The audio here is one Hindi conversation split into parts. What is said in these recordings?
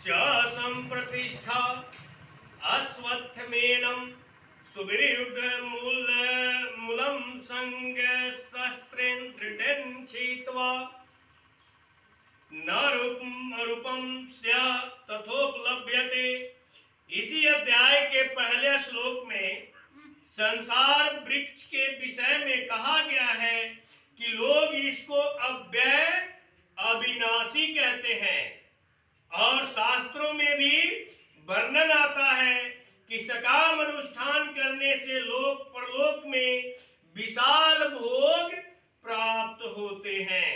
च संप्रतिष्ठा अश्वत्थमेनं सुविरुद्धमूलं संगशस्त्रेण दृढं छित्त्वा न रूपं स्यात् तथोपलभ्यते। इसी अध्याय के पहले श्लोक में संसार वृक्ष के विषय में कहा गया है कि लोग इसको अव्यय अविनाशी कहते हैं, और शास्त्रों में भी वर्णन आता है कि सकाम अनुष्ठान करने से लोग परलोक में विशाल भोग प्राप्त होते हैं।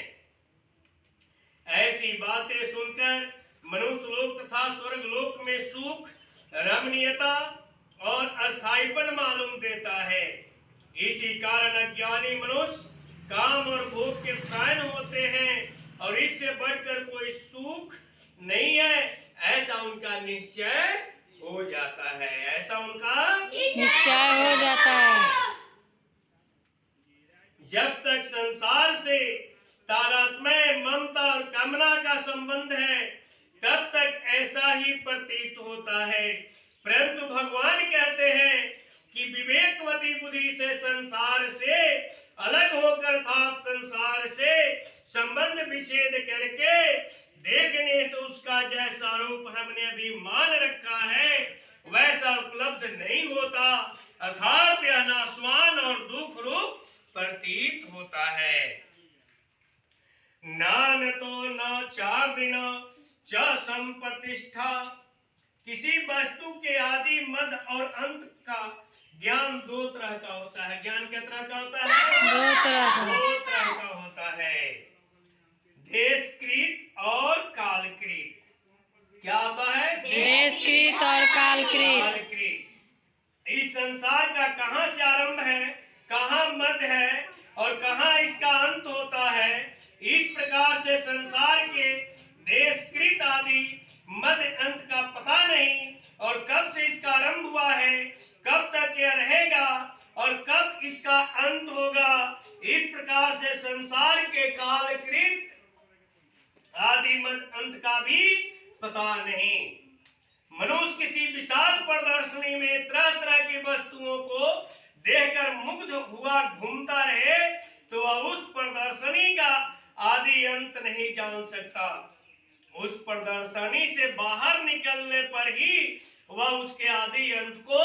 ऐसी बातें सुनकर मनुष्य लोक तथा स्वर्ग लोक में सुख, रमणीयता और अस्थायीपन मालूम देता है। इसी कारण अज्ञानी मनुष्य काम और भोग के प्राण होते हैं, और इससे बढ़कर कोई सुख नहीं है ऐसा उनका निश्चय हो जाता है। ऐसा उनका निश्चय हो जाता है। जब तक संसार से तादात्म्य, ममता और कामना का संबंध है तब तक ऐसा ही प्रतीत होता है, परंतु भगवान कहते हैं कि विवेकवती बुद्धि से संसार से अलग होकर अर्थात संसार से संबंध विच्छेद करके देखने से उसका जैसा रूप हमने अभी मान रखा है वैसा उपलब्ध नहीं होता, अर्थात यह नाशवान और दुख रूप प्रतीत होता है। नान तो न चार दिन च संप्रतिष्ठा। किसी वस्तु के आदि, मध्य और अंत का ज्ञान दो तरह का होता है। ज्ञान किस तरह का होता है? दो तरह का होता है, देशकृत और कालकृत। क्या होता है? देशकृत और कालकृत। इस संसार का कहाँ से आरंभ है, कहाँ मध्य है और कहाँ इसका अंत होता है, इस प्रकार से संसार के देशकृत आदि मध्य अंत का पता नहीं, और कब से इसका आरंभ हुआ है, कब तक यह रहेगा और कब इसका अंत होगा, इस प्रकार से संसार के कालकृत आदि मध्य अंत का भी पता नहीं। मनुष्य किसी विशाल प्रदर्शनी में तरह तरह की वस्तुओं को देखकर मुग्ध हुआ घूमता रहे तो वह उस प्रदर्शनी का आदि अंत नहीं जान सकता। उस प्रदर्शनी से बाहर निकलने पर ही वह उसके आदि अंत को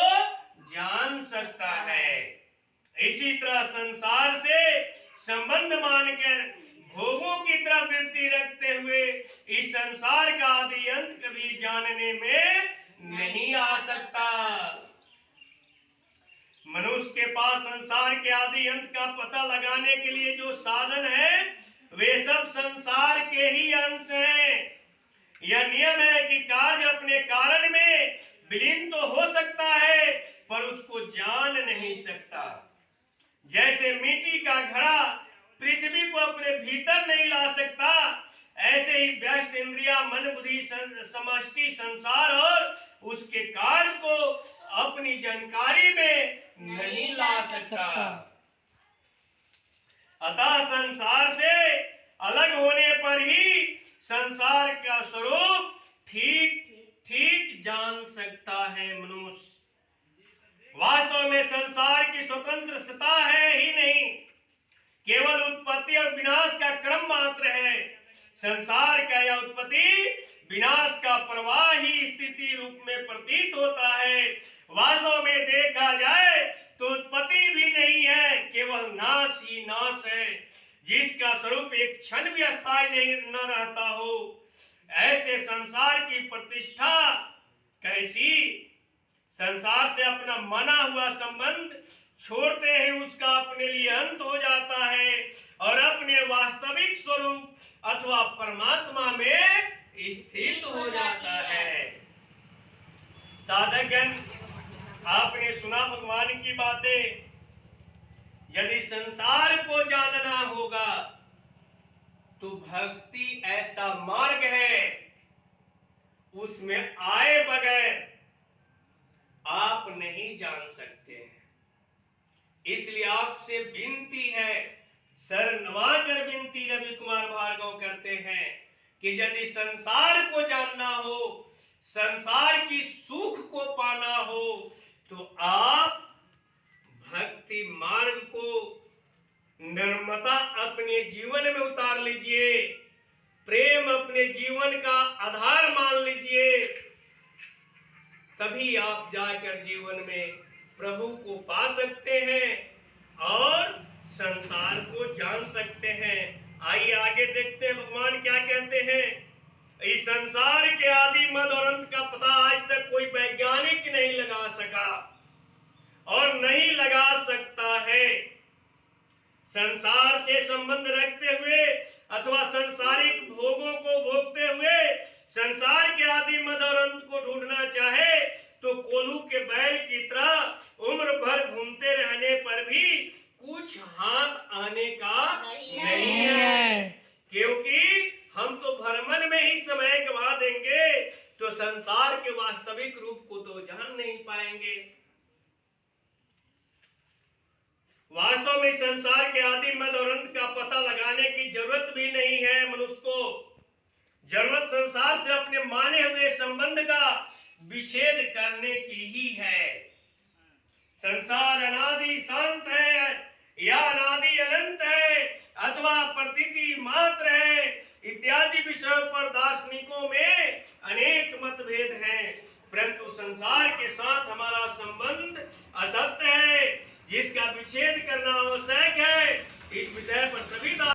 जान सकता है। इसी तरह संसार से संबंध मानकर भोगों की तरह वृत्ति रखते हुए इस संसार का आदि अंत कभी जानने में नहीं आ सकता। मनुष्य के पास संसार के आदि अंत का पता लगाने के लिए जो साधन है वे सब संसार के ही अंश हैं। यह नियम है कि कार्य अपने कारण में विलीन तो हो सकता है पर उसको जान नहीं सकता। जैसे मिट्टी का घड़ा पृथ्वी को अपने भीतर नहीं ला सकता, ऐसे ही व्यस्त इंद्रिया, मन, बुद्धि, समष्टि संसार और उसके कार्य को अपनी जानकारी में नहीं ला सकता। अतः संसार से अलग होने पर ही संसार का स्वरूप ठीक ठीक जान सकता है मनुष्य। वास्तव में संसार की स्वतंत्र सत्ता है ही नहीं, केवल उत्पत्ति और विनाश का क्रम मात्र है। संसार का यह उत्पत्ति विनाश का प्रवाह ही स्थिति रूप में प्रतीत होता है। वास्तव में देखा जाए तो उत्पत्ति भी नहीं है, केवल नाश ही नाश है, जिसका स्वरूप एक क्षण भी अस्थायी नहीं न रहता हो। ऐसे संसार की प्रतिष्ठा कैसी? संसार से अपना माना हुआ संबंध छोड़ते ही उसका अपने लिए अंत हो जाता है और अपने वास्तविक स्वरूप अथवा परमात्मा में स्थित हो जाता है। साधकगण, आपने सुना भगवान की बातें। यदि संसार को जानना होगा तो भक्ति ऐसा मार्ग है, उसमें आए बगैर आप नहीं जान सकते हैं। इसलिए आपसे विनती है, सर नवाकर विनती रवि कुमार भार्गव करते हैं कि यदि संसार को जानना हो संसार की सुख को पाना हो तो आप भक्ति मार्ग को निर्ममता अपने जीवन में उतार लीजिए, प्रेम अपने जीवन का आधार मान लीजिए, तभी आप जाकर जीवन में प्रभु को पा सकते हैं और संसार को जान सकते हैं। आइए आगे देखते हैं भगवान क्या कहते हैं। इस संसार के आदि मध्य और अंत का पता आज तक कोई वैज्ञानिक नहीं लगा सका और नहीं लगा सकता है। संसार से संबंध रखते हुए अथवा संसारिक भोगों को भोगते हुए संसार के आदि मध्य और अंत को ढूंढना चाहे तो कोल्हू के बैल की तरह उम्र भर घूमते रहने पर भी कुछ हाथ आने का नहीं है, क्योंकि हम तो भ्रमण में ही समय गवा देंगे तो संसार के वास्तविक रूप को तो जान नहीं पाएंगे। वास्तव में संसार के आदि मध्य और अंत का पता लगाने की जरूरत भी नहीं है। मनुष्य को जरूरत संसार से अपने माने हुए संबंध का विच्छेद करने की ही है। संसार अनादि शांत है या अनादि अनंत है